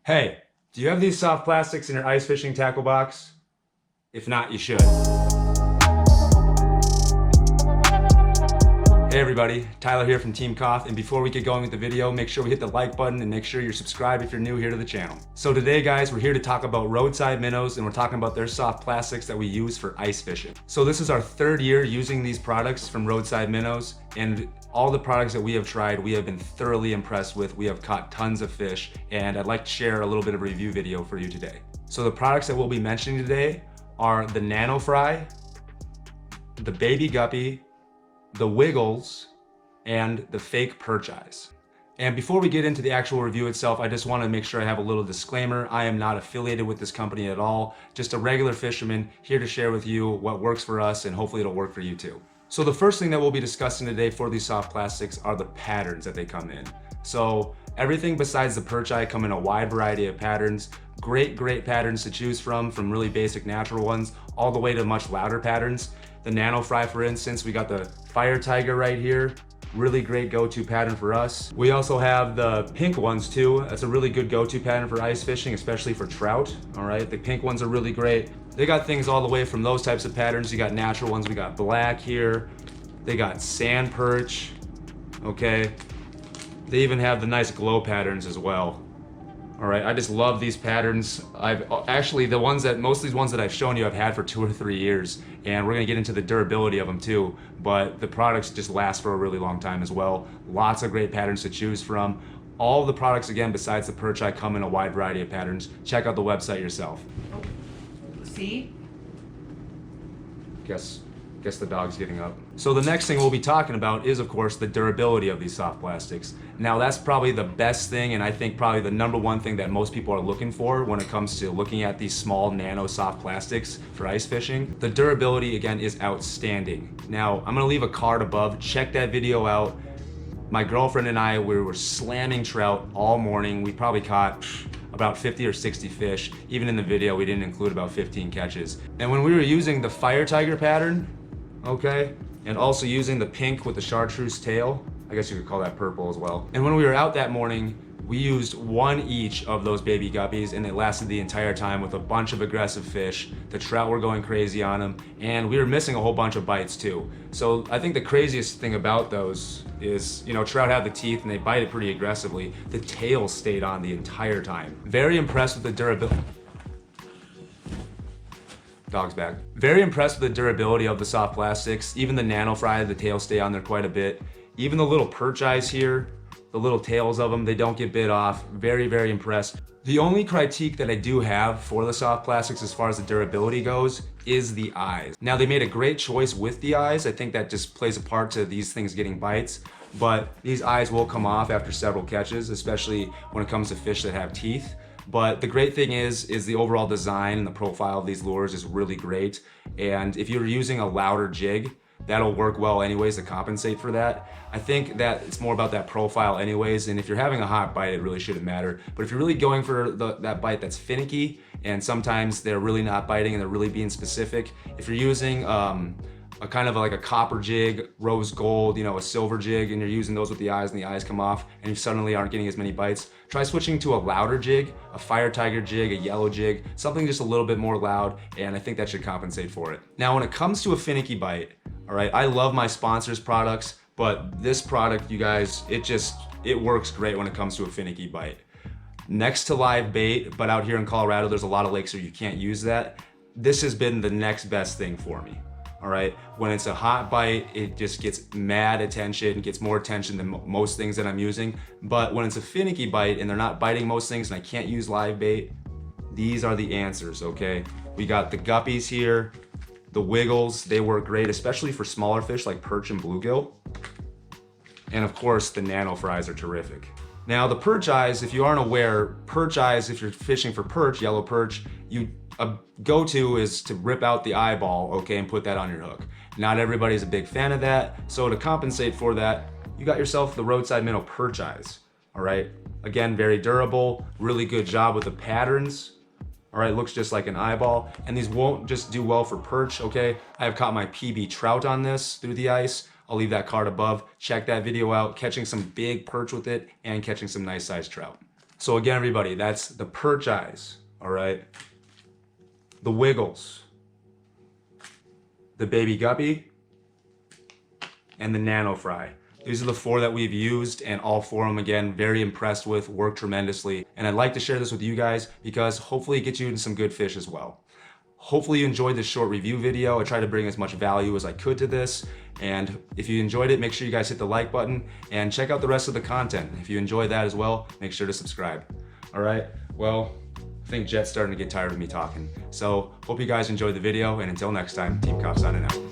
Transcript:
Hey, do you have these soft plastics in your ice fishing tackle box? If not, you should. Hey everybody, Tyler here from TEAMCOFF, and before we get going with the video, make sure we hit the like button and make sure you're subscribed if you're new here to the channel. So today guys, we're here to talk about Roadside Minnows, and we're talking about their soft plastics that we use for ice fishing. So this is our third year using these products from Roadside Minnows, and all the products that we have tried, we have been thoroughly impressed with. We have caught tons of fish, and I'd like to share a little bit of a review video for you today. So the products that we'll be mentioning today are the Nano Fry, the Baby Guppy, the Wiggles, and the fake Perch Eyes. And before we get into the actual review itself, I just want to make sure I have a little disclaimer. I am not affiliated with this company at all, just a regular fisherman here to share with you what works for us, and hopefully it'll work for you too. So the first thing that we'll be discussing today for these soft plastics are the patterns that they come in. So everything besides the Perch Eye come in a wide variety of patterns. Great patterns to choose from really basic natural ones all the way to much louder patterns. The Nano Fry, for instance, we got the Fire Tiger right here. Really great go-to pattern for us. We also have the pink ones too. That's a really good go-to pattern for ice fishing, especially for trout. All right, the pink ones are really great. They got things all the way from those types of patterns. You got natural ones. We got black here. They got sand perch. Okay. They even have the nice glow patterns as well. All right, I just love these patterns. I've actually, most of these ones that I've shown you, I've had for 2 or 3 years, and we're gonna get into the durability of them too, but the products just last for a really long time as well. Lots of great patterns to choose from. All of the products, again, besides the Perch Eye, come in a wide variety of patterns. Check out the website yourself. See? Guess the dog's getting up. So the next thing we'll be talking about is, of course, the durability of these soft plastics. Now that's probably the best thing, and I think probably the #1 thing that most people are looking for when it comes to looking at these small nano soft plastics for ice fishing. The durability, again, is outstanding. Now, I'm gonna leave a card above. Check that video out. My girlfriend and I, we were slamming trout all morning. We probably caught about 50 or 60 fish. Even in the video, we didn't include about 15 catches. And when we were using the Fire Tiger pattern, okay, and also using the pink with the chartreuse tail, I guess you could call that purple as well. And when we were out that morning, we used 1 each of those baby guppies, and it lasted the entire time with a bunch of aggressive fish. The trout were going crazy on them, and we were missing a whole bunch of bites too. So I think the craziest thing about those is, trout have the teeth and they bite it pretty aggressively. The tail stayed on the entire time. Very impressed with the durability. Dog's back. Very impressed with the durability of the soft plastics. Even the Nano Fry, the tails stay on there quite a bit. Even the little Perch Eyes here, the little tails of them, they don't get bit off. Very impressed. The only critique that I do have for the soft plastics as far as the durability goes is the eyes. Now, they made a great choice with the eyes. I think that just plays a part to these things getting bites, but these eyes will come off after several catches, especially when it comes to fish that have teeth. But the great thing is the overall design and the profile of these lures is really great. And if you're using a louder jig, that'll work well anyways to compensate for that. I think that it's more about that profile anyways, and if you're having a hot bite, it really shouldn't matter. But if you're really going for that bite that's finicky, and sometimes they're really not biting and they're really being specific, if you're using a kind of like a copper jig, rose gold, a silver jig, and you're using those with the eyes and the eyes come off and you suddenly aren't getting as many bites, try switching to a louder jig, a Fire Tiger jig, a yellow jig, something just a little bit more loud, and I think that should compensate for it. Now, when it comes to a finicky bite, all right, I love my sponsors' products, but this product, you guys, it works great when it comes to a finicky bite. Next to live bait, but out here in Colorado, there's a lot of lakes where you can't use that. This has been the next best thing for me. All right, when it's a hot bite, it just gets mad attention, gets more attention than most things that I'm using. But when it's a finicky bite and they're not biting most things and I can't use live bait, these are the answers, okay? We got the Guppies here, the Wiggles, they work great, especially for smaller fish like perch and bluegill. And of course, the Nano Fries are terrific. Now the Perch Eyes, if you aren't aware, Perch Eyes, if you're fishing for perch, yellow perch, a go-to is to rip out the eyeball, okay, and put that on your hook. Not everybody's a big fan of that, so to compensate for that, you got yourself the Roadside Minnow Perch Eyes, all right? Again, very durable, really good job with the patterns, all right? Looks just like an eyeball, and these won't just do well for perch, okay? I have caught my PB trout on this through the ice. I'll leave that card above. Check that video out, catching some big perch with it and catching some nice sized trout. So again, everybody, that's the Perch Eyes, all right? The Wiggles, the Baby Guppy, and the Nano Fry. These are the 4 that we've used, and all 4 of them, again, very impressed with, work tremendously. And I'd like to share this with you guys because hopefully it gets you into some good fish as well. Hopefully you enjoyed this short review video. I tried to bring as much value as I could to this. And if you enjoyed it, make sure you guys hit the like button and check out the rest of the content. If you enjoyed that as well, make sure to subscribe. All right, well, I think Jet's starting to get tired of me talking. So hope you guys enjoyed the video, and until next time, TEAMCOFF signing out.